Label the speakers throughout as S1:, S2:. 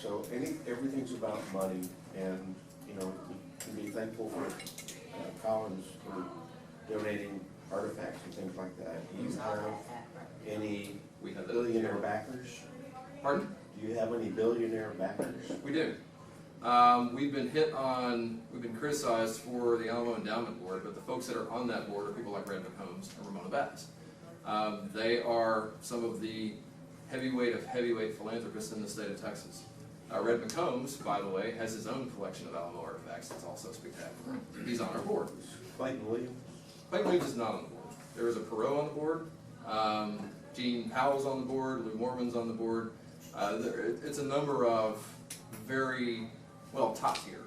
S1: So everything's about money, and, you know, we can be thankful for Collins for donating artifacts and things like that. Do you have any billionaire backers?
S2: Pardon?
S1: Do you have any billionaire backers?
S2: We do. We've been criticized for the Alamo Endowment Board, but the folks that are on that board are people like Red McCombs and Ramona Bass. They are some of the heavyweight of heavyweight philanthropists in the state of Texas. Red McCombs, by the way, has his own collection of Alamo artifacts that's also spectacular. He's on our board.
S1: Clayton Williams?
S2: Clayton Williams is not on the board. There is a Perot on the board. Gene Powell's on the board. Lou Mormon's on the board. It's a number of very, well, top-tier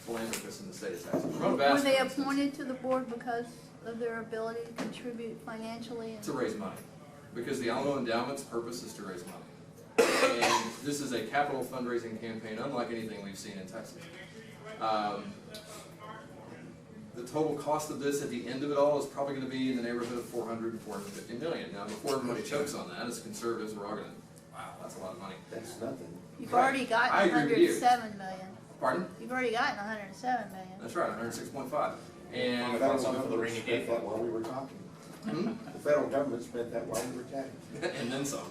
S2: philanthropists in the state of Texas.
S3: Were they appointed to the board because of their ability to contribute financially?
S2: To raise money. Because the Alamo Endowment's purpose is to raise money. And this is a capital fundraising campaign unlike anything we've seen in Texas. The total cost of this at the end of it all is probably going to be in the neighborhood of $400 to $450 million. Now, before everybody chokes on that, as conservatives, we're all going to, wow, that's a lot of money.
S1: That's nothing.
S3: You've already gotten 107 million.
S2: Pardon?
S3: You've already gotten 107 million.
S2: That's right, 106.5. And
S1: The federal government spent that while we were talking. The federal government spent that while we were chatting.
S2: and then some.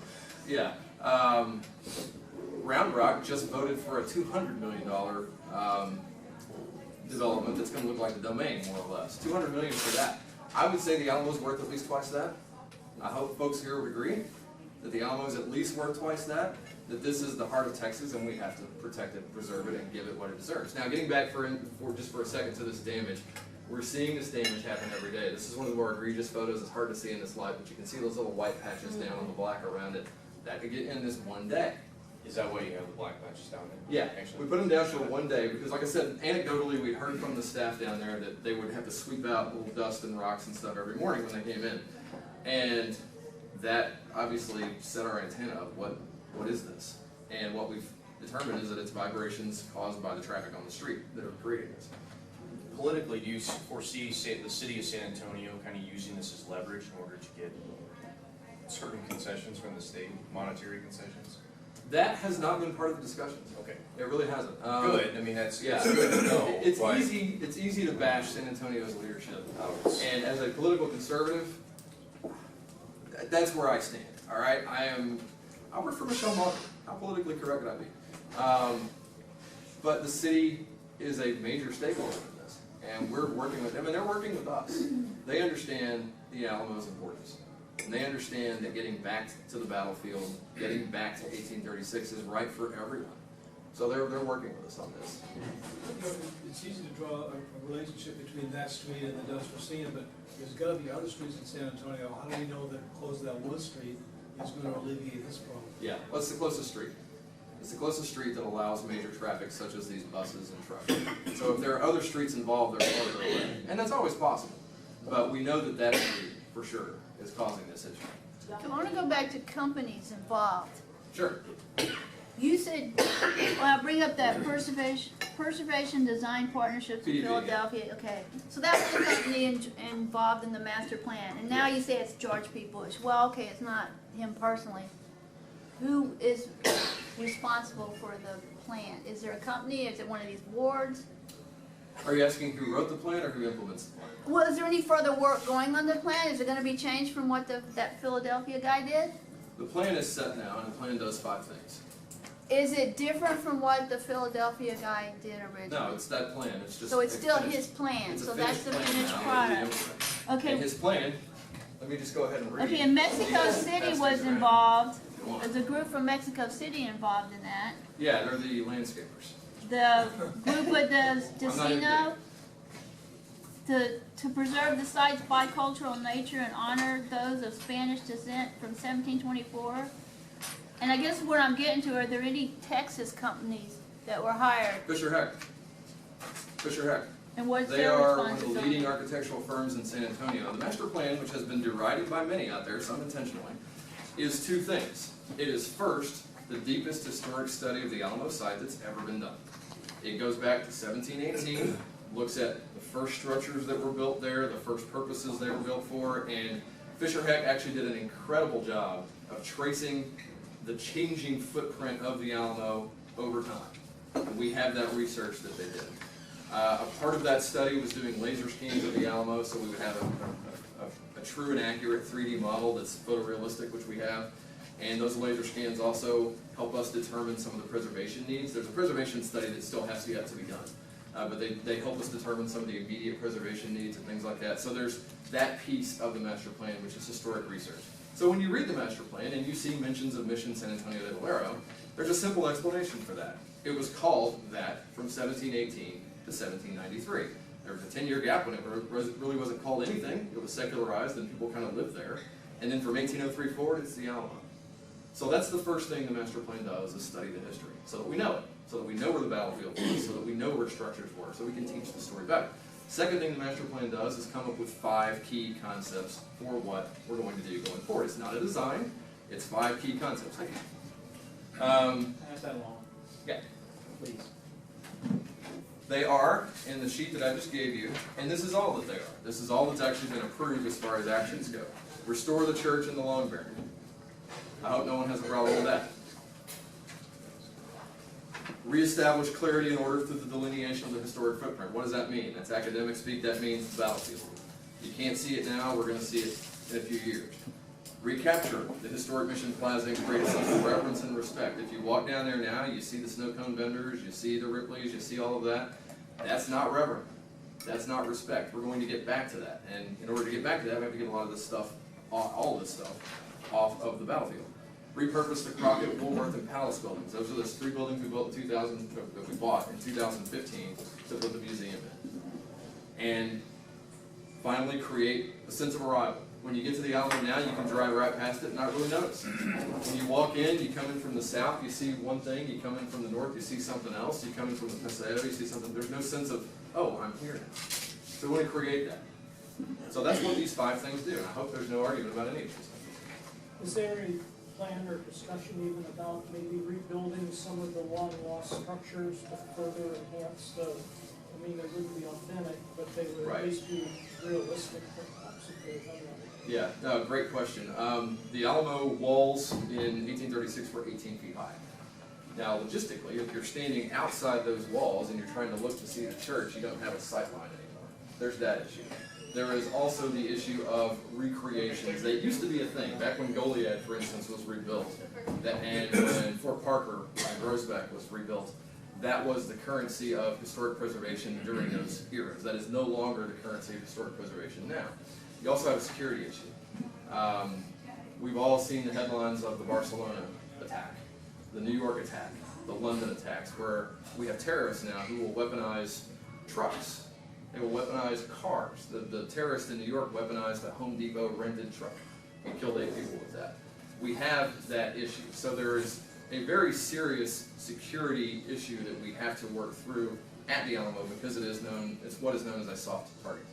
S2: Yeah. Round Rock just voted for a $200 million development that's going to look like the Domain, more or less. $200 million for that. I would say the Alamo's worth at least twice that. I hope folks here would agree that the Alamo's at least worth twice that. That this is the heart of Texas, and we have to protect it, preserve it, and give it what it deserves. Now, getting back just for a second to this damage, we're seeing this damage happen every day. This is one of the more egregious photos. It's hard to see in this light, but you can see those little white patches down on the black around it. That could get in this one day.
S4: Is that why you have the black patches down there?
S2: Yeah,
S4: Actually,
S2: we put them down to one day because, like I said, anecdotally, we heard from the staff down there that they would have to sweep out little dust and rocks and stuff every morning when they came in. And that obviously set our antenna up. What is this? And what we've determined is that it's vibrations caused by the traffic on the street that are creating this.
S4: politically, do you foresee the city of San Antonio kind of using this as leverage in order to get certain concessions from the state, monetary concessions?
S2: That has not been part of the discussions.
S4: Okay.
S2: It really hasn't.
S4: Good. I mean, that's
S2: yeah.
S4: it's good to know.
S2: It's easy to bash San Antonio's leadership, and as a political conservative, that's where I stand. All right, I work for Michelle Malkin. How politically correct could I be? But the city is a major stakeholder in this, and we're working with them, and they're working with us. They understand the Alamo's importance. And they understand that getting back to the battlefield, getting back to 1836 is right for everyone. So they're working with us on this.
S5: It's easy to draw a relationship between that street and the dust we're seeing, but there's got to be other streets in San Antonio. How do we know that closing that one street is going to alleviate this problem?
S2: Yeah, what's the closest street? It's the closest street that allows major traffic such as these buses and trucks. So if there are other streets involved, they're farther away. And that's always possible. But we know that that street, for sure, is causing this issue.
S3: I want to go back to companies involved.
S2: Sure.
S3: You said, well, I bring up that Preservation Design Partnerships in
S2: PDP,
S3: Philadelphia. Okay, so that was the company involved in the master plan, and now you say it's George P. Bush. Well, okay, it's not him personally. Who is responsible for the plan? Is there a company? Is it one of these boards?
S2: Are you asking who wrote the plan or who implements the plan?
S3: Well, is there any further work going on the plan? Is it going to be changed from what that Philadelphia guy did?
S2: The plan is set now, and the plan does 5 things.
S3: Is it different from what the Philadelphia guy did originally?
S2: No, it's that plan. It's just.
S3: So it's still
S2: finished.
S3: his plan.
S2: It's a
S3: So that's the
S2: plan
S3: finished
S2: now.
S3: product.
S2: And
S3: Okay.
S2: his plan, let me just go ahead and read.
S3: Okay, and Mexico City was involved.
S2: Go on.
S3: There's a group from Mexico City involved in that.
S2: Yeah, they're the landscapers.
S3: The group with the Decino to preserve the site's bicultural nature and honor those of Spanish descent from 1724. And I guess what I'm getting to, are there any Texas companies that were hired?
S2: Fisher Heck. Fisher Heck.
S3: And what's
S2: They
S3: their
S2: are one of the
S3: responsibility?
S2: leading architectural firms in San Antonio. The master plan, which has been derided by many out there, some intentionally, is 2 things. It is first, the deepest historic study of the Alamo site that's ever been done. It goes back to 1718, looks at the first structures that were built there, the first purposes they were built for, and Fisher Heck actually did an incredible job of tracing the changing footprint of the Alamo over time. And we have that research that they did. A part of that study was doing laser scans of the Alamo, so we would have a true and accurate 3D model that's photorealistic, which we have. And those laser scans also help us determine some of the preservation needs. There's a preservation study that still has yet to be done. But they help us determine some of the immediate preservation needs and things like that. So there's that piece of the master plan, which is historic research. So when you read the master plan and you see mentions of Mission San Antonio de Valero, there's a simple explanation for that. It was called that from 1718 to 1793. There was a 10-year gap when it really wasn't called anything. It was secularized and people kind of lived there. And then from 1803 forward, it's the Alamo. So that's the first thing the master plan does, is study the history, so that we know it, so that we know where the battlefield was, so that we know where structures were, so we can teach the story better. Second thing the master plan does is come up with 5 key concepts for what we're going to do going forward. It's not a design, it's 5 key concepts.
S5: Pass that along.
S2: Yeah.
S5: Please.
S2: They are in the sheet that I just gave you, and this is all that they are. This is all that's actually been approved as far as actions go. Restore the church and the long barrier. I hope no one has a problem with that. Reestablish clarity and order through the delineation of the historic footprint. What does that mean? That's academic speak. That means the battlefield. You can't see it now. We're going to see it in a few years. Recapture the historic Mission Plaza and create a sense of reverence and respect. If you walk down there now, you see the snow cone vendors, you see the Ripleys, you see all of that. That's not reverent. That's not respect. We're going to get back to that. And in order to get back to that, we have to get a lot of this stuff, all of this stuff, off of the battlefield. Repurpose the Crockett, Woolworth, and Palace buildings. Those are those 3 buildings we built in 2000, that we bought in 2015 to put the museum in. And finally, create a sense of arrival. When you get to the Alamo now, you can drive right past it and not really notice. When you walk in, you come in from the south, you see one thing. You come in from the north, you see something else. You come in from the Paseo, you see something. There's no sense of, oh, I'm here now. So we want to create that. So that's what these 5 things do. And I hope there's no argument about any of these things.
S6: Is there a plan or discussion even about maybe rebuilding some of the long-lost structures to further enhance the, I mean, they wouldn't be authentic, but they would
S2: Right.
S6: at least be realistic perhaps if there's other.
S2: Yeah, no, great question. The Alamo walls in 1836 were 18 feet high. Now, logistically, if you're standing outside those walls and you're trying to look to see the church, you don't have a sight line anymore. There's that issue. There is also the issue of recreations. That used to be a thing. Back when Goliad, for instance, was rebuilt, and when Fort Parker and Groesbeck was rebuilt, that was the currency of historic preservation during those eras. That is no longer the currency of historic preservation now. You also have a security issue. We've all seen the headlines of the Barcelona attack, the New York attack, the London attacks, where we have terrorists now who will weaponize trucks. They will weaponize cars. The terrorists in New York weaponized a Home Depot rented truck and killed 8 people with that. We have that issue. So there is a very serious security issue that we have to work through at the Alamo because it's what is known as a soft target.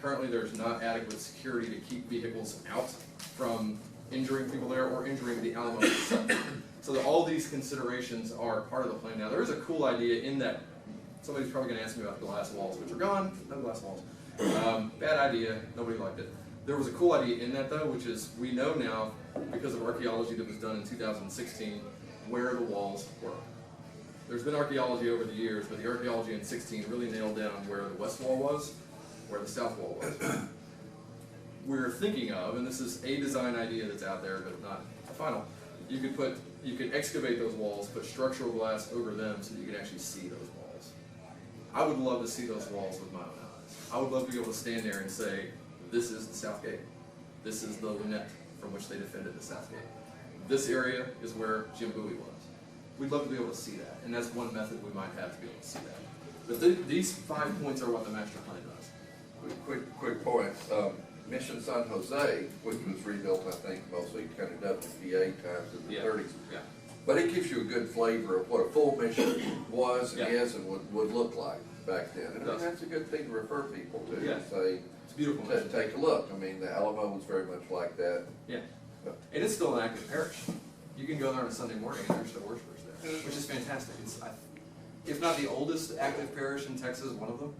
S2: Currently there's not adequate security to keep vehicles out from injuring people there or injuring the Alamo itself. So that all these considerations are part of the plan. Now there is a cool idea in that. Somebody's probably going to ask me about glass walls, which are gone. No glass walls. Bad idea. Nobody liked it. There was a cool idea in that, though, which is we know now, because of archaeology that was done in 2016, where the walls were. There's been archaeology over the years, but the archaeology in 16 really nailed down where the west wall was, where the south wall was. We're thinking of, and this is a design idea that's out there, but not final, you could excavate those walls, put structural glass over them so that you could actually see those walls. I would love to see those walls with my own eyes. I would love to be able to stand there and say, this is the South Gate. This is the lunette from which they defended the South Gate. This area is where Jim Bowie was. We'd love to be able to see that, and that's one method we might have to be able to see that. But these 5 points are what the master plan does.
S7: Quick point. Mission San Jose, which was rebuilt, I think, mostly kind of WPA times in the 30s.
S2: Yeah.
S7: But it gives you a good flavor of what a full mission was and
S2: Yeah.
S7: is and would look like back then. And I mean,
S2: does.
S7: that's a good thing to refer people to.
S2: Yeah.
S7: And say,
S2: It's beautiful.
S7: take a look. I mean, the Alamo was very much like that.
S2: Yeah. And it's still an active parish. You can go there on a Sunday morning and there's still worshipers there, which is fantastic. It's, if not the oldest active parish in Texas, one of them.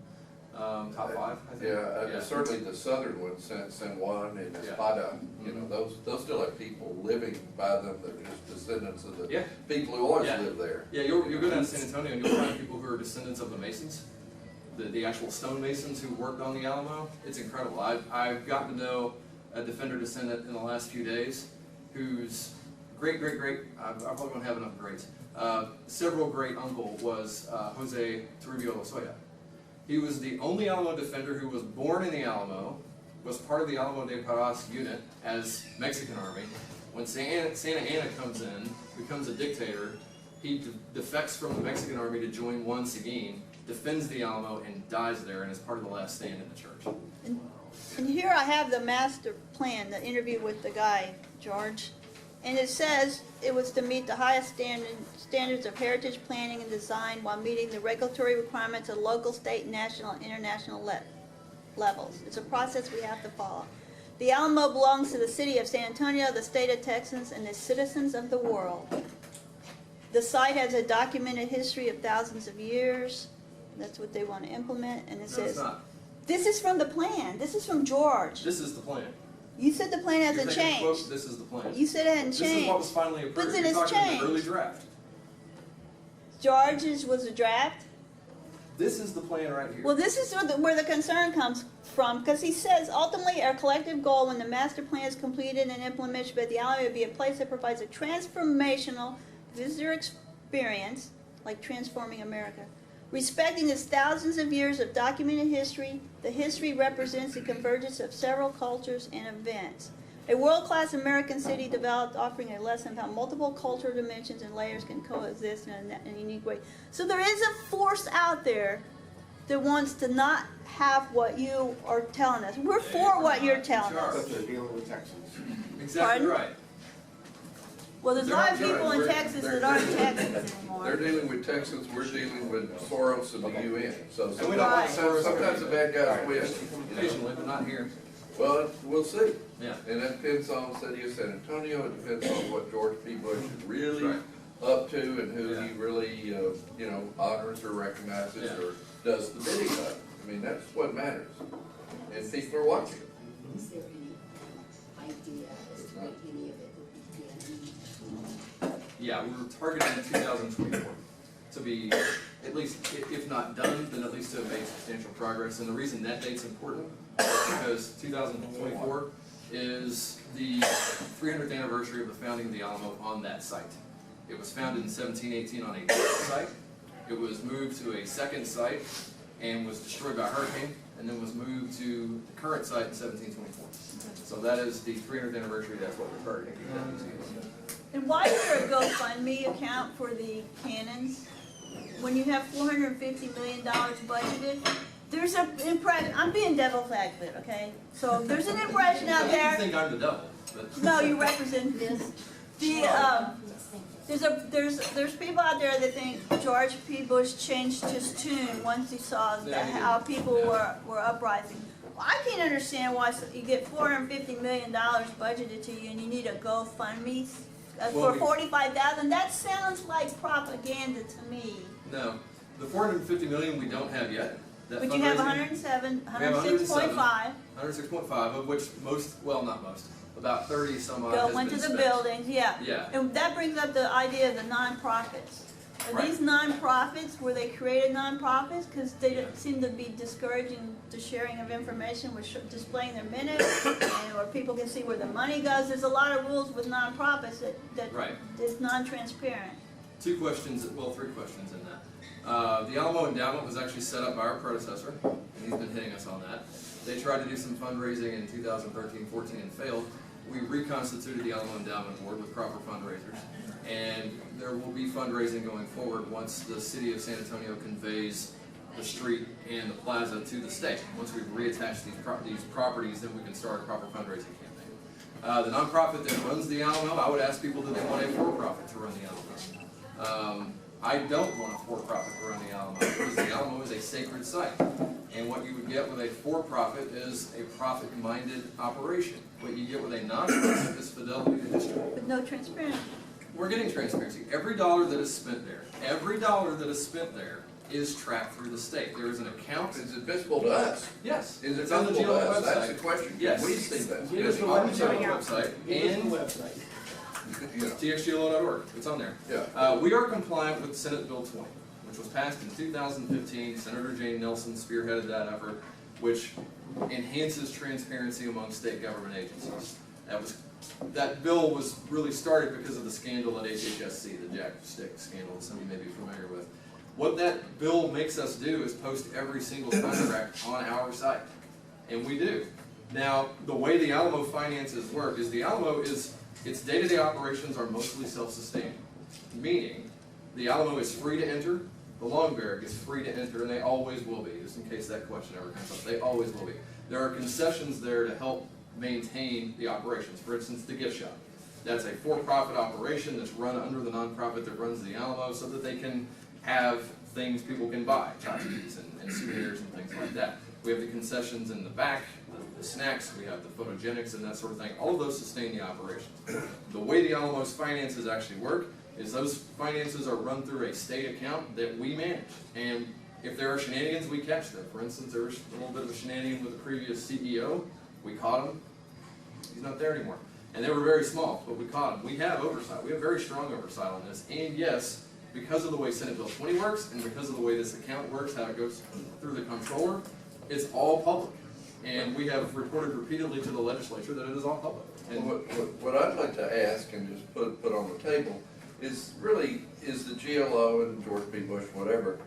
S2: top 5, I think.
S7: Yeah, certainly the southern ones, San Juan and
S2: Yeah.
S7: Espada, you know, those still have people living by them that are just descendants of the
S2: Yeah.
S7: people who always
S2: Yeah.
S7: lived there.
S2: Yeah, you'll go down to San Antonio and you'll find people who are descendants of the Masons, the actual stonemasons who worked on the Alamo. It's incredible. I've gotten to know a Defender descendant in the last few days whose great, I probably won't have enough greats, several great uncle was Jose Toribio Lozoya. He was the only Alamo Defender who was born in the Alamo, was part of the Alamo de Parras unit as Mexican Army. When Santa Anna comes in, becomes a dictator, he defects from the Mexican Army to join Juan Seguin, defends the Alamo, and dies there, and is part of the last stand in the church.
S3: And here I have the master plan, the interview with the guy, George. And it says it was to meet the highest standards of heritage planning and design while meeting the regulatory requirements of local, state, national, and international levels. It's a process we have to follow. The Alamo belongs to the city of San Antonio, the state of Texas, and the citizens of the world. The site has a documented history of thousands of years. That's what they want to implement. And it
S2: No, it's
S3: says,
S2: not.
S3: this is from the plan. This is from George.
S2: This is the plan.
S3: You said the plan hasn't
S2: You're taking a quote,
S3: changed.
S2: this is the plan.
S3: You said it hadn't
S2: This is what was
S3: changed.
S2: finally approved.
S3: But then
S2: You're
S3: it's
S2: talking the early
S3: changed.
S2: draft.
S3: George's was a draft.
S2: This is the plan right here.
S3: Well, this is where the concern comes from, because he says, ultimately, our collective goal when the master plan is completed and implemented by the Alamo would be a place that provides a transformational visitor experience, like transforming America. Respecting its thousands of years of documented history, the history represents the convergence of several cultures and events. A world-class American city developed offering a lesson about multiple cultural dimensions and layers can coexist in a unique way. So there is a force out there that wants to not have what you are telling us. We're for what you're telling us.
S1: But they're dealing with Texans.
S2: Exactly
S3: Pardon?
S2: right.
S3: Well, there's a lot of people in
S7: We're-
S3: Texas
S7: they're-
S3: that aren't Texans anymore.
S7: They're dealing with Texans, we're dealing with Soros and the UN, so
S2: And we don't like Soros.
S7: sometimes the bad guys win.
S2: Occasionally, but not here.
S7: Well, we'll see.
S2: Yeah.
S7: And that depends on the city of San Antonio, it depends on what George P. Bush is really
S2: Right.
S7: up to and who
S2: Yeah.
S7: he really, honors or recognizes
S2: Yeah.
S7: or does the bidding of. I mean, that's what matters. And people are watching.
S8: Is there any idea as to when any of it will begin?
S2: Yeah, we were targeting 2024 to be at least, if not done, then at least to have made substantial progress. And the reason that date's important is because 2024 is the 300th anniversary of the founding of the Alamo on that site. It was founded in 1718 on a different site. It was moved to a second site and was destroyed by a hurricane, and then was moved to the current site in 1724. So that is the 300th anniversary, that's what we're targeting.
S3: And why is there a GoFundMe account for the cannons? When you have $450 million budgeted, there's an impression, I'm being devil's advocate, okay? So there's an impression out
S2: You
S3: there,
S2: think I'm the devil, but
S3: no, you represent this. There's people out there that think George P. Bush changed his tune once he saw
S2: Yeah, he did.
S3: how people
S2: Yeah.
S3: were uprising. Well, I can't understand why you get $450 million budgeted to you and you need a GoFundMe
S2: Well,
S3: for
S2: we-
S3: $45,000. That sounds like propaganda to me.
S2: no. The 450 million we don't have yet. That
S3: But you have
S2: fundraising-
S3: 106.5
S2: 106.5, of which most, well, not most, about 30 some odd
S3: go
S2: has
S3: went to
S2: been
S3: the
S2: spent.
S3: buildings, yeah.
S2: Yeah.
S3: And that brings up the idea of the nonprofits. Are
S2: Right.
S3: these nonprofits, were they created nonprofits? Because they
S2: Yeah.
S3: don't seem to be discouraging the sharing of information, with displaying their minutes, and where people can see where the money goes. There's a lot of rules with nonprofits that
S2: Right.
S3: is non-transparent.
S2: Two questions, well, three questions in that. The Alamo Endowment was actually set up by our predecessor, and he's been hitting us on that. They tried to do some fundraising in 2013-14 and failed. We reconstituted the Alamo Endowment Board with proper fundraisers, and there will be fundraising going forward once the city of San Antonio conveys the street and the plaza to the state. Once we've reattached these properties, then we can start a proper fundraising campaign. The nonprofit that runs the Alamo, I would ask people, do they want a for-profit to run the Alamo? I don't want a for-profit to run the Alamo, because the Alamo is a sacred site. And what you would get with a for-profit is a profit-minded operation. What you get with a non-profit is fidelity to history.
S3: With no transparency.
S2: We're getting transparency. Every dollar that is spent there is tracked through the state. There is an account.
S7: Is it visible to us?
S2: Yes.
S7: Is it
S2: It's on the
S7: visible to
S2: GLO
S7: us? That's the
S2: website.
S7: question.
S2: Yes.
S7: We see that.
S6: Give us the
S2: On the GLO
S6: website.
S2: website
S6: Give us
S2: and
S6: the website.
S7: You know,
S2: txglo.org. It's on there.
S7: yeah.
S2: We are compliant with Senate Bill 20, which was passed in 2015. Senator Jane Nelson spearheaded that effort, which enhances transparency among state government agencies. That bill was really started because of the scandal at HHSC, the Jack Stick scandal, that some of you may be familiar with. What that bill makes us do is post every single contract on our site, and we do. Now, the way the Alamo finances work is the Alamo its day-to-day operations are mostly self-sustaining, meaning the Alamo is free to enter, the Long Barrack is free to enter, and they always will be, just in case that question ever comes up, they always will be. There are concessions there to help maintain the operations. For instance, the gift shop. That's a for-profit operation that's run under the nonprofit that runs the Alamo so that they can have things people can buy, tchotchkes and souvenirs and things like that. We have the concessions in the back, the snacks, we have the photogenics and that sort of thing. All of those sustain the operations. The way the Alamo's finances actually work is those finances are run through a state account that we manage. And if there are shenanigans, we catch them. For instance, there was a little bit of a shenanigan with the previous CEO. We caught him. He's not there anymore. And they were very small, but we caught him. We have oversight. We have very strong oversight on this. And yes, because of the way Senate Bill 20 works, and because of the way this account works, how it goes through the comptroller, it's all public. And we have reported repeatedly to the legislature that it is all public. And
S7: What I'd like to ask and just put on the table is really, is the GLO and George B. Bush, whatever,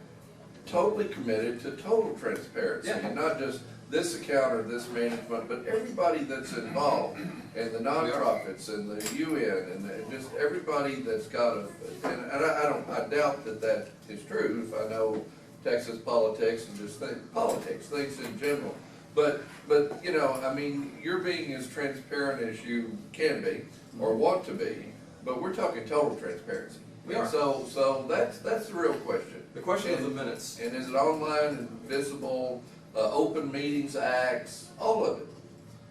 S7: totally committed to total transparency?
S2: Yeah.
S7: And not just this account or this management, but everybody that's involved, and the nonprofits and the UN and just everybody that's got a, and I doubt that is true if I know Texas politics and just politics, things in general. But you know, I mean, you're being as transparent as you can be or want to be, but we're talking total transparency.
S2: We are.
S7: So that's the real question.
S2: the question of the minutes.
S7: And is it online and visible, open meetings acts, all of it?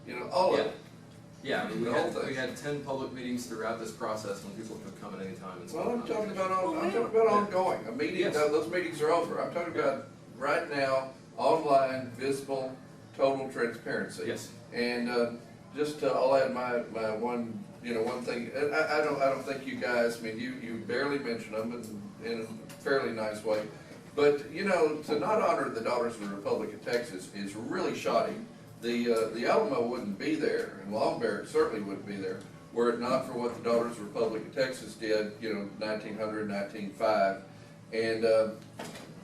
S7: You know, all of it.
S2: Yeah, I mean,
S7: The whole thing.
S2: we had 10 public meetings throughout this process when people could come at any time and speak.
S7: Well, I'm
S2: on
S7: talking
S2: it.
S7: about ongoing. A meeting,
S2: Yes.
S7: those meetings are over. I'm talking about right now, online, visible, total transparency.
S2: Yes.
S7: And just I'll add my one thing. And I don't think you guys. I mean, you barely mention them in a fairly nice way. But you know, to not honor the Daughters of the Republic of Texas is really shoddy. The Alamo wouldn't be there, and Long Barrack certainly wouldn't be there, were it not for what the Daughters of the Republic of Texas did, you know, 1900, 1905.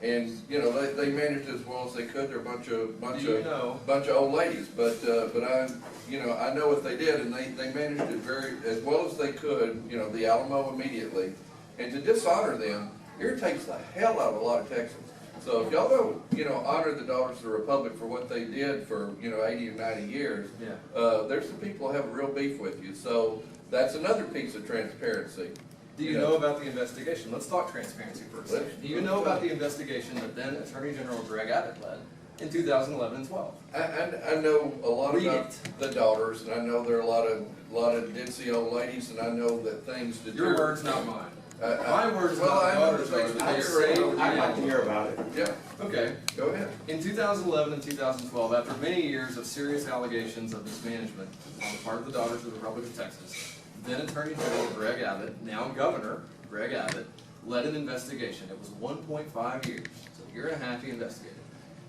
S7: And you know, they managed as well as they could. They're a bunch of old ladies, but I know what they did, and they managed it very as well as they could. You know, the Alamo immediately, and to dishonor them irritates the hell out of a lot of Texans. So if y'all don't, honor the Daughters of the Republic for what they did for 80 or 90 years, there's some people who have a real beef with you. So that's another piece of transparency.
S2: Do you know about the investigation? Let's talk transparency for a second. Do you know about the investigation that then Attorney General Greg Abbott led in 2011 and 12?
S7: I know a lot about the daughters, and I know there are a lot of ditzy old ladies, and I know that things deteriorate.
S2: Your words, not mine. My words
S7: well,
S2: about
S7: I know
S2: daughters
S7: the
S2: are
S7: things
S2: that they
S7: deteriorate.
S2: saved
S1: I'd like to
S2: the
S1: hear about it.
S7: Yeah,
S2: Okay.
S7: go ahead.
S2: In 2011 and 2012, after many years of serious allegations of mismanagement on the part of the Daughters of the Republic of Texas, then Attorney General Greg Abbott, now Governor Greg Abbott, led an investigation. It was 1.5 years, so a year and a half he investigated.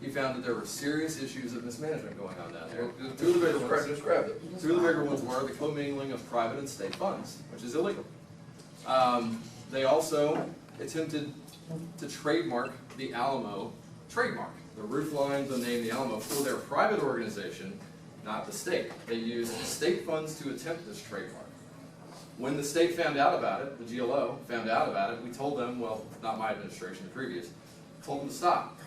S2: He found that there were serious issues of mismanagement going on down there. Two of the bigger ones.
S7: Describe it.
S2: Two of the bigger ones were the commingling of private and state funds, which is illegal. They also attempted to trademark the Alamo trademark, the roof line, the name, the Alamo, for their private organization, not the state. They used state funds to attempt this trademark. When the state found out about it, the GLO found out about it, we told them, well, not my administration, the previous, told them to stop.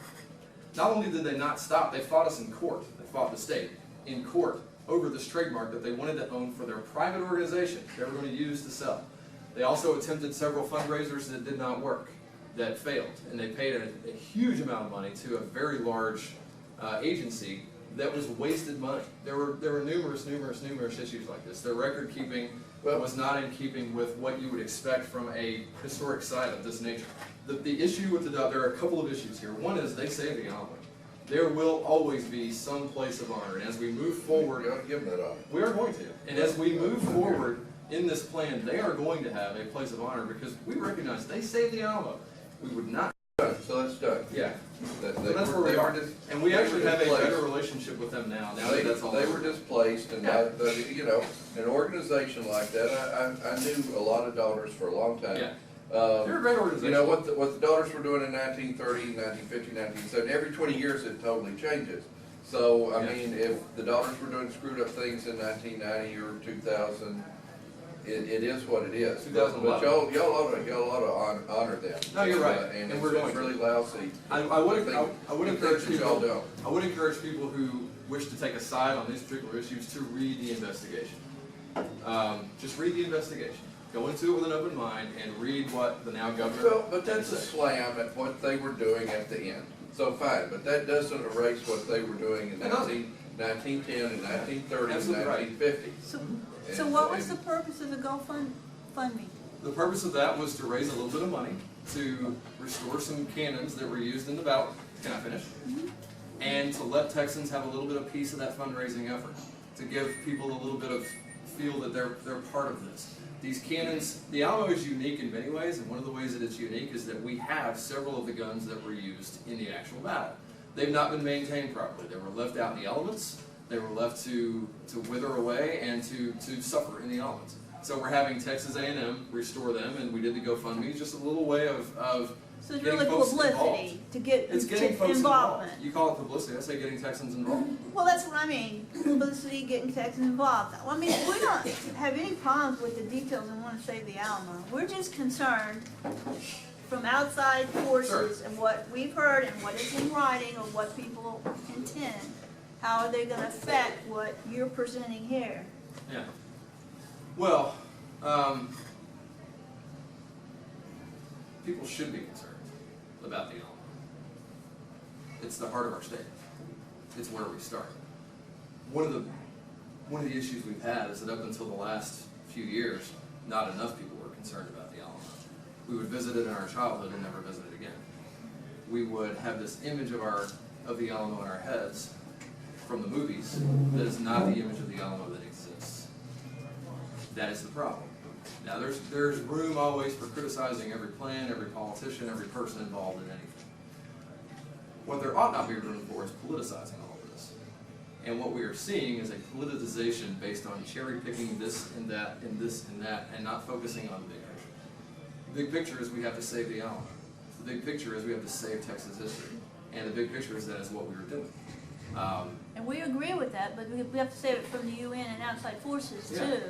S2: Not only did they not stop, they fought us in court. They fought the state in court over this trademark that they wanted to own for their private organization they were going to use to sell. They also attempted several fundraisers that did not work, that failed, and they paid a huge amount of money to a very large agency that was wasted money. There were numerous issues like this. Their record keeping was not in keeping with what you would expect from a historic site of this nature. The issue with there are a couple of issues here. One is they say the Alamo. There will always be some place of honor, and as we move forward,
S7: You gotta give them that honor.
S2: we are going to. And as we move forward in this plan, they are going to have a place of honor because we recognize they saved the Alamo. We would not.
S7: So that's done.
S2: Yeah.
S7: They
S2: That's
S7: were-
S2: where we
S7: they were
S2: are.
S7: just-
S2: And we
S7: they were
S2: actually have a
S7: displaced.
S2: better relationship with them now. Now
S7: They,
S2: that that's all
S7: they
S2: over.
S7: were displaced, and you know, an organization like that, I knew a lot of daughters for a long time.
S2: Yeah.
S7: Um,
S2: They're a great organization.
S7: You know, what the daughters were doing in 1930, 1950, 1970, every 20 years it totally changes. So, I
S2: Yeah.
S7: mean, if the daughters were doing screwed up things in 1990 or 2000, it is what it is. But
S2: 2011.
S7: y'all ought to honor them.
S2: No, you're right.
S7: And
S2: And we're
S7: it's
S2: going to.
S7: really lousy.
S2: I would encourage
S7: Things that y'all
S2: people.
S7: don't.
S2: I would encourage people who wish to take a side on these particular issues to read the investigation. Just read the investigation. Go into it with an open mind and read what the now governor.
S7: Well, but that's a slam at what they were doing at the end. So fine, but that doesn't erase what they were doing in
S2: It doesn't.
S7: 1910 and 1930 and
S2: Absolutely right.
S7: 1950.
S3: So what was the purpose of the GoFundMe?
S2: The purpose of that was to raise a little bit of money to restore some cannons that were used in the battle. Can I finish? And to let Texans have a little bit of piece of that fundraising effort, to give people a little bit of feel that they're part of this. These cannons, the Alamo is unique in many ways, and one of the ways that it's unique is that we have several of the guns that were used in the actual battle. They've not been maintained properly. They were left out in the elements. They were left to wither away and to suffer in the elements. So we're having Texas A&M restore them, and we did the GoFundMe, just a little way of
S3: So it's
S2: getting
S3: really
S2: folks
S3: publicity
S2: involved.
S3: to get
S2: It's getting folks
S3: involvement.
S2: involved. You call it publicity, I say getting Texans involved.
S3: Well, that's what I mean, publicity, getting Texans involved. I mean, we don't have any problems with the details and want to save the Alamo. We're just concerned from outside forces and what we've heard and what is in writing or what people intend. How are they gonna affect what you're presenting here?
S2: Yeah. Well, people should be concerned about the Alamo. It's the heart of our state. It's where we start. One of the issues we've had is that up until the last few years, not enough people were concerned about the Alamo. We would visit it in our childhood and never visit it again. We would have this image of the Alamo in our heads from the movies that is not the image of the Alamo that exists. That is the problem. Now there's room always for criticizing every plan, every politician, every person involved in anything. What there ought not be room for is politicizing all of this. And what we are seeing is a politicization based on cherry picking this and that and this and that and not focusing on the big picture. The big picture is we have to save the Alamo. The big picture is we have to save Texas history. And the big picture is that is what we were doing.
S3: And we agree with that, but we have to save it from the UN and outside forces
S2: Yeah.
S3: too.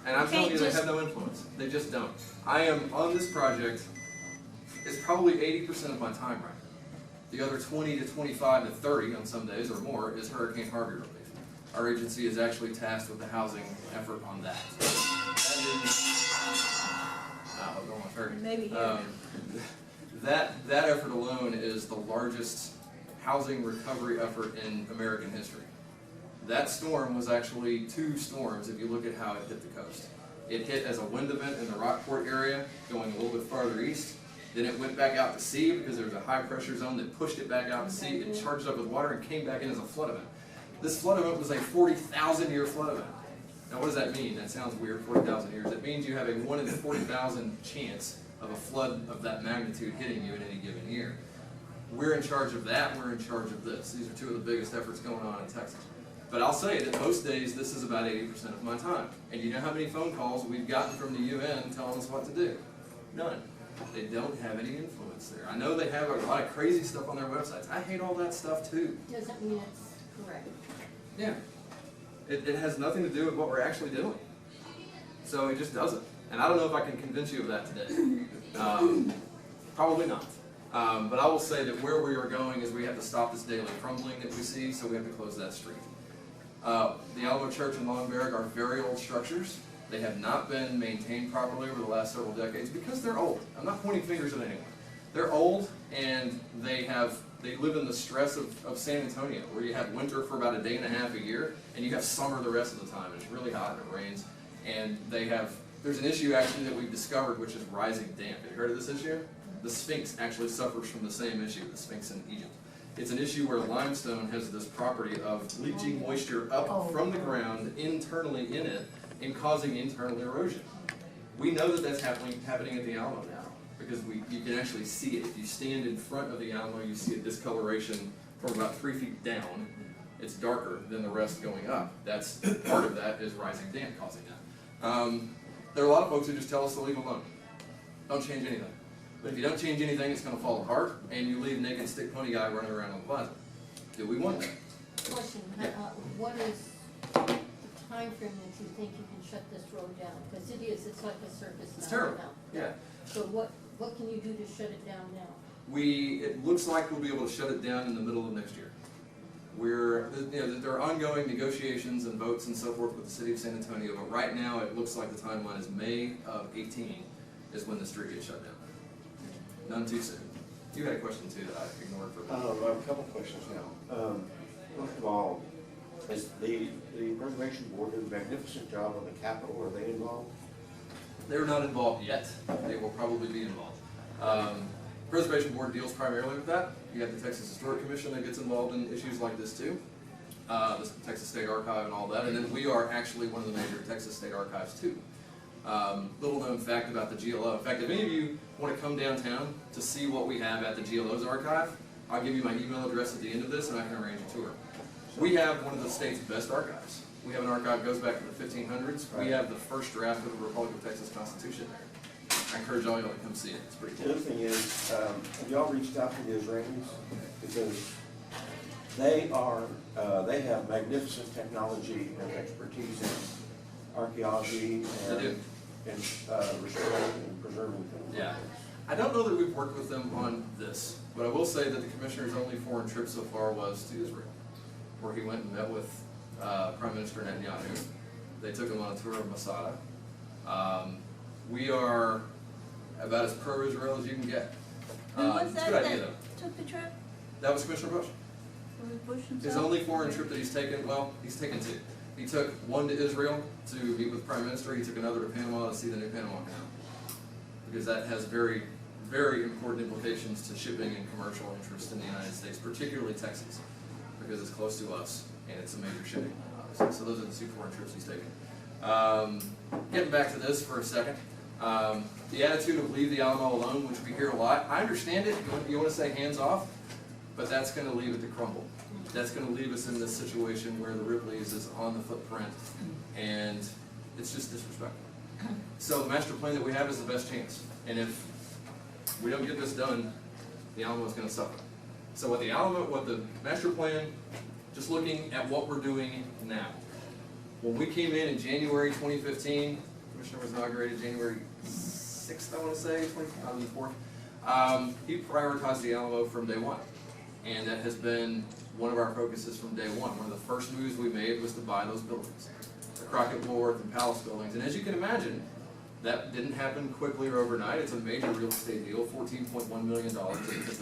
S2: And I'm telling you, they
S3: just-
S2: have no influence. They just don't. I am on this project, it's probably 80% of my time right now. The other 20 to 25 to 30 on some days or more is Hurricane Harvey relief. Our agency is actually tasked with the housing effort on that. That is, don't want to hurt.
S3: Maybe here.
S2: That effort alone is the largest housing recovery effort in American history. That storm was actually 2 storms if you look at how it hit the coast. It hit as a wind event in the Rockport area, going a little bit farther east. Then it went back out to sea because there was a high pressure zone that pushed it back out to sea. It charged up with water and came back in as a flood event. This flood event was a 40,000 year flood event. Now what does that mean? That sounds weird, 40,000 years. It means you have a 1 in 40,000 chance of a flood of that magnitude hitting you in any given year. We're in charge of that, we're in charge of this. These are 2 of the biggest efforts going on in Texas. But I'll say that most days this is about 80% of my time. And you know how many phone calls we've gotten from the UN telling us what to do? None. They don't have any influence there. I know they have a lot of crazy stuff on their websites. I hate all that stuff too.
S8: Doesn't mean it's correct.
S2: Yeah. It has nothing to do with what we're actually doing. So it just doesn't. And I don't know if I can convince you of that today. Probably not. But I will say that where we are going is we have to stop this daily crumbling that we see, so we have to close that street. The Alamo Church and Longberg are very old structures. They have not been maintained properly over the last several decades because they're old. I'm not pointing fingers at anyone. They're old and they live in the stress of San Antonio, where you have winter for about a day and a half a year and you have summer the rest of the time. It's really hot and it rains. And there's an issue actually that we've discovered, which is rising damp. Have you heard of this issue? the Sphinx actually suffers from the same issue, the Sphinx in Egypt. It's an issue where limestone has this property of leaching moisture up from the ground internally in it and causing internal erosion. We know that that's happening at the Alamo now, because you can actually see it. If you stand in front of the Alamo, you see a discoloration from about 3 feet down. It's darker than the rest going up. That's part of that is rising dam causing that. There are a lot of folks who just tell us to leave alone. Don't change anything. But if you don't change anything, it's going to fall apart, and you leave naked stick pony guy running around on the plaza. Do we want that?
S9: Question,
S2: Yeah.
S9: what is the time frame that you think you can shut this road down? Because it's like a circus now.
S2: It's terrible.
S9: now.
S2: Yeah.
S9: So what can you do to shut it down now?
S2: It looks like we'll be able to shut it down in the middle of next year. There are ongoing negotiations and votes and so forth with the city of San Antonio, but right now it looks like the timeline is May of 18 is when the street gets shut down. None too soon. You had a question too that I ignored for a minute.
S1: I have a couple questions now. First of all, is the Preservation Board did a magnificent job on the Capitol. Are they involved?
S2: They're not involved yet. They will probably be involved. Preservation Board deals primarily with that. You have the Texas Historic Commission that gets involved in issues like this too. The Texas State Archive and all that. And then we are actually one of the major Texas State Archives too. Little known fact about the GLO. In fact, if any of you want to come downtown to see what we have at the GLO's archive, I'll give you my email address at the end of this and I can arrange a tour. We have one of the state's best archives. We have an archive that goes back to the 1500s. We have the first draft of the Republic of Texas Constitution there. I encourage all y'all to come see it. It's pretty
S1: The
S2: cool.
S1: other thing is, have y'all reached out to the Israelis? Because they have magnificent technology and expertise in archaeology
S2: They do.
S1: and restoring and preserving things.
S2: Yeah. I don't know that we've worked with them on this, but I will say that the commissioner's only foreign trip so far was to Israel, where he went and met with Prime Minister Netanyahu. They took him on a tour of Masada. We are about as pro-Israel as you can get.
S3: Who was
S2: It's a
S3: that
S2: good idea,
S3: that
S2: though.
S3: took the trip?
S2: That was Commissioner Bush.
S3: Was it Bush himself?
S2: His only foreign trip that he's taken, well, he's taken two. He took one to Israel to meet with the Prime Minister. He took another to Panama to see the new Panama Canal. Because that has very, very important implications to shipping and commercial interest in the United States, particularly Texas, because it's close to us and it's a major shipping, obviously. So those are the two foreign trips he's taken. Getting back to this for a second. The attitude of leave the Alamo alone, which we hear a lot, I understand it. You want to say hands off, but that's going to leave it to crumble. That's going to leave us in this situation where the Ripley's is on the footprint, and it's just disrespectful. So the master plan that we have is the best chance, and if we don't get this done, the Alamo is going to suffer. So what the master plan, just looking at what we're doing now. When we came in January 2015, Commissioner was inaugurated January 6th, I want to say, 2004. He prioritized the Alamo from day one, and that has been one of our focuses from day one. One of the first moves we made was to buy those buildings, the Crockett Woolworth and Palace buildings. And as you can imagine, that didn't happen quickly or overnight. It's a major real estate deal, $14.1 million to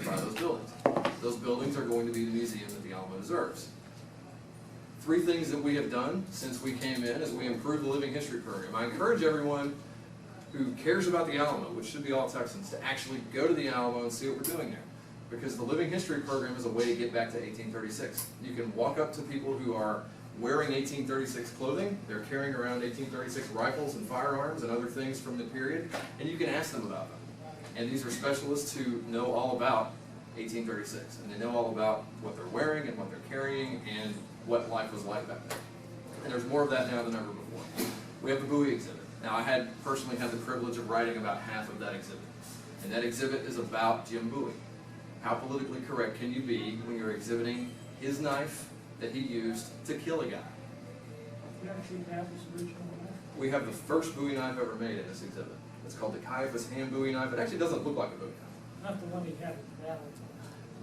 S2: buy those buildings. Those buildings are going to be the museum that the Alamo deserves. Three things that we have done since we came in is we improved the living history program. I encourage everyone who cares about the Alamo, which should be all Texans, to actually go to the Alamo and see what we're doing there. Because the living history program is a way to get back to 1836. You can walk up to people who are wearing 1836 clothing, they're carrying around 1836 rifles and firearms and other things from the period, and you can ask them about them. And these are specialists who know all about 1836, and they know all about what they're wearing and what they're carrying and what life was like back then. And there's more of that now than ever before. We have the Bowie exhibit. Now, I personally had the privilege of writing about half of that exhibit. And that exhibit is about Jim Bowie. How politically correct can you be when you're exhibiting his knife that he used to kill a guy?
S6: You actually have this original one?
S2: We have the first Bowie knife ever made in this exhibit. It's called the Caiaphas hand Bowie knife. It actually doesn't look like a Bowie knife.
S6: Not the one he had at the battle.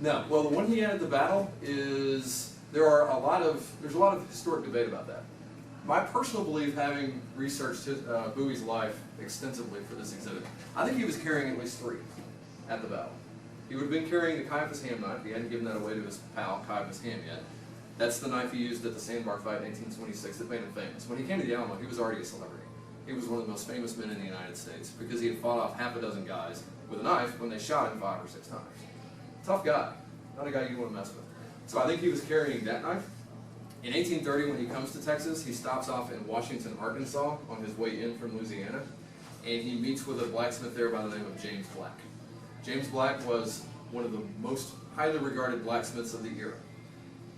S2: No, well, the one he had at the battle is, there's a lot of historic debate about that. My personal belief, having researched Bowie's life extensively for this exhibit, I think he was carrying at least 3 at the battle. He would have been carrying the Caiaphas ham knife. He hadn't given that away to his pal, Caiaphas Ham, yet. That's the knife he used at the Sandbar fight in 1826 that made him famous. When he came to the Alamo, he was already a celebrity. He was one of the most famous men in the United States because he had fought off half a dozen guys with a knife when they shot him 5 or 6 times. Tough guy, not a guy you want to mess with. So I think he was carrying that knife. In 1830, when he comes to Texas, he stops off in Washington, Arkansas on his way in from Louisiana, and he meets with a blacksmith there by the name of James Black. James Black was one of the most highly regarded blacksmiths of the era.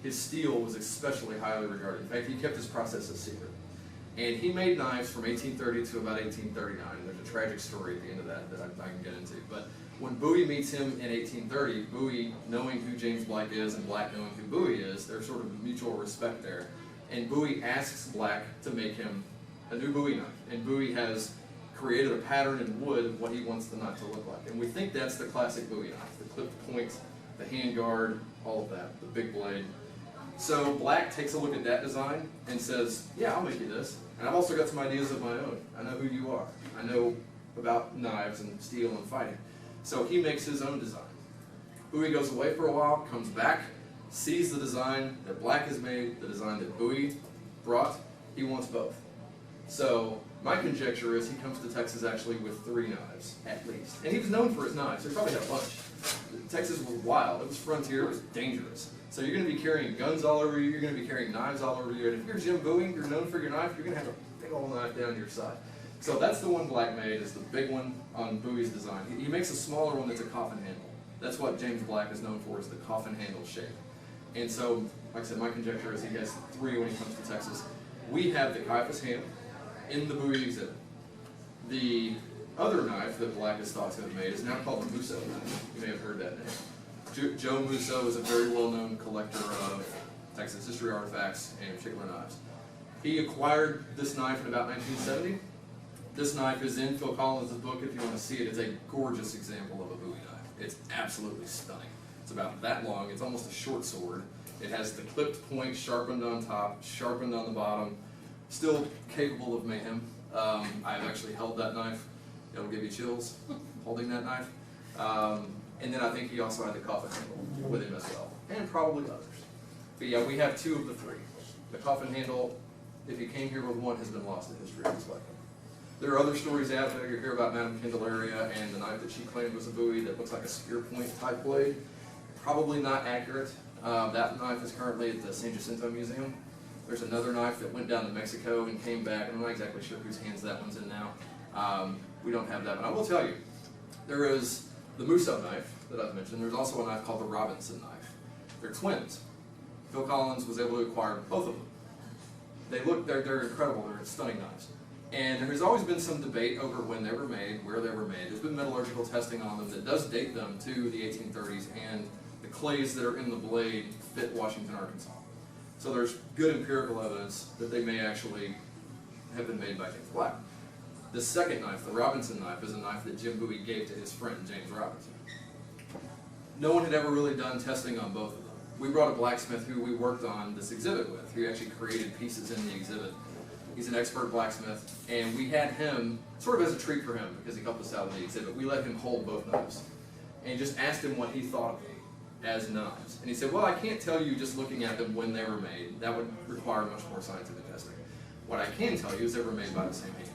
S2: His steel was especially highly regarded. In fact, he kept his process a secret. And he made knives from 1830 to about 1839. There's a tragic story at the end of that I can get into. But when Bowie meets him in 1830, Bowie, knowing who James Black is and Black knowing who Bowie is, there's sort of mutual respect there. And Bowie asks Black to make him a new Bowie knife. And Bowie has created a pattern in wood of what he wants the knife to look like. And we think that's the classic Bowie knife, the clipped point, the hand guard, all of that, the big blade. So Black takes a look at that design and says, yeah, I'll make you this. And I've also got some ideas of my own. I know who you are. I know about knives and steel and fighting. So he makes his own design. Bowie goes away for a while, comes back, sees the design that Black has made, the design that Bowie brought. He wants both. So my conjecture is he comes to Texas actually with 3 knives, at least. And he was known for his knives, so he probably had a bunch. Texas was wild, it was frontier, it was dangerous. So you're going to be carrying guns all over you, you're going to be carrying knives all over you, and if you're Jim Bowie, you're known for your knife, you're going to have a big old knife down your side. So that's the one Black made, is the big one on Bowie's design. He makes a smaller one that's a coffin handle. That's what James Black is known for, is the coffin handle shape. And so, like I said, my conjecture is he has 3 when he comes to Texas. We have the Caiaphas hand in the Bowie exhibit. The other knife that Black is thought to have made is now called the Musso knife. You may have heard that name. Joe Musso is a very well-known collector of Texas history artifacts and particular knives. He acquired this knife in about 1970. This knife is in Phil Collins' book if you want to see it. It's a gorgeous example of a Bowie knife. It's absolutely stunning. It's about that long. It's almost a short sword. It has the clipped point sharpened on top, sharpened on the bottom, still capable of mayhem. I've actually held that knife. It'll give you chills holding that knife. And then I think he also had the coffin handle with him as well, and probably others. But yeah, we have 2 of the 3. The coffin handle, if he came here with one, has been lost to history, most likely. There are other stories out there. You hear about Madame Candelaria and the knife that she claimed was a Bowie that looks like a spear point type blade. Probably not accurate. That knife is currently at the San Jacinto Museum. There's another knife that went down to Mexico and came back. I'm not exactly sure whose hands that one's in now. We don't have that, but I will tell you, there is the Musso knife that I've mentioned. There's also a knife called the Robinson knife. They're twins. Phil Collins was able to acquire both of them. They're incredible. They're stunning knives. And there has always been some debate over when they were made, where they were made. There's been metallurgical testing on them that does date them to the 1830s, and the clays that are in the blade fit Washington, Arkansas. So there's good empirical evidence that they may actually have been made by James Black. The second knife, the Robinson knife, is a knife that Jim Bowie gave to his friend, James Robinson. No one had ever really done testing on both of them. We brought a blacksmith who we worked on this exhibit with, who actually created pieces in the exhibit. He's an expert blacksmith, and we had him, sort of as a treat for him, because he helped us out in the exhibit, we let him hold both knives, and just asked him what he thought of them as knives. And he said, well, I can't tell you just looking at them when they were made. That would require much more scientific testing. What I can tell you is they were made by the same hand.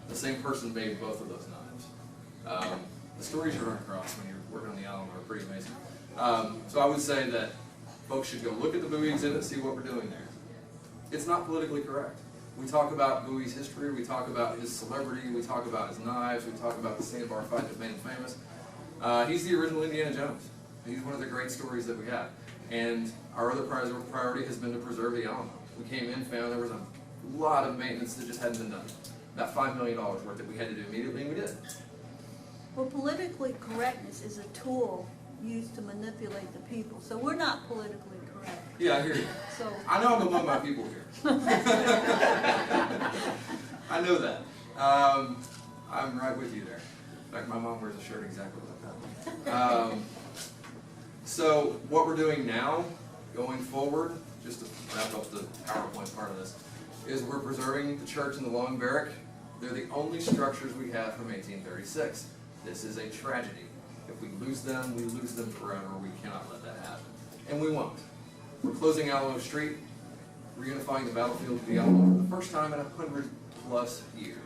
S2: The same person made both of those knives. The stories you run across when you're working on the Alamo are pretty amazing. So I would say that folks should go look at the Bowie exhibit and see what we're doing there. It's not politically correct. We talk about Bowie's history, we talk about his celebrity, we talk about his knives, we talk about the sandbar fight that made him famous. He's the original Indiana Jones. He's one of the great stories that we have. And our other priority has been to preserve the Alamo. We came in, found there was a lot of maintenance that just hadn't been done. About $5 million worth that we had to do immediately, and we did.
S3: Well, politically correctness is a tool used to manipulate the people, so we're not politically correct.
S2: Yeah, I hear you.
S3: So
S2: I know I'm among my people here. I know that. I'm right with you there. In fact, my mom wears a shirt exactly like that. So what we're doing now, going forward, just to wrap up the PowerPoint part of this, is we're preserving the church and the long barrack. They're the only structures we have from 1836. This is a tragedy. If we lose them, we lose them forever. We cannot let that happen. And we won't. We're closing Alamo Street, reunifying the battlefield of the Alamo for the first time in 100+ years.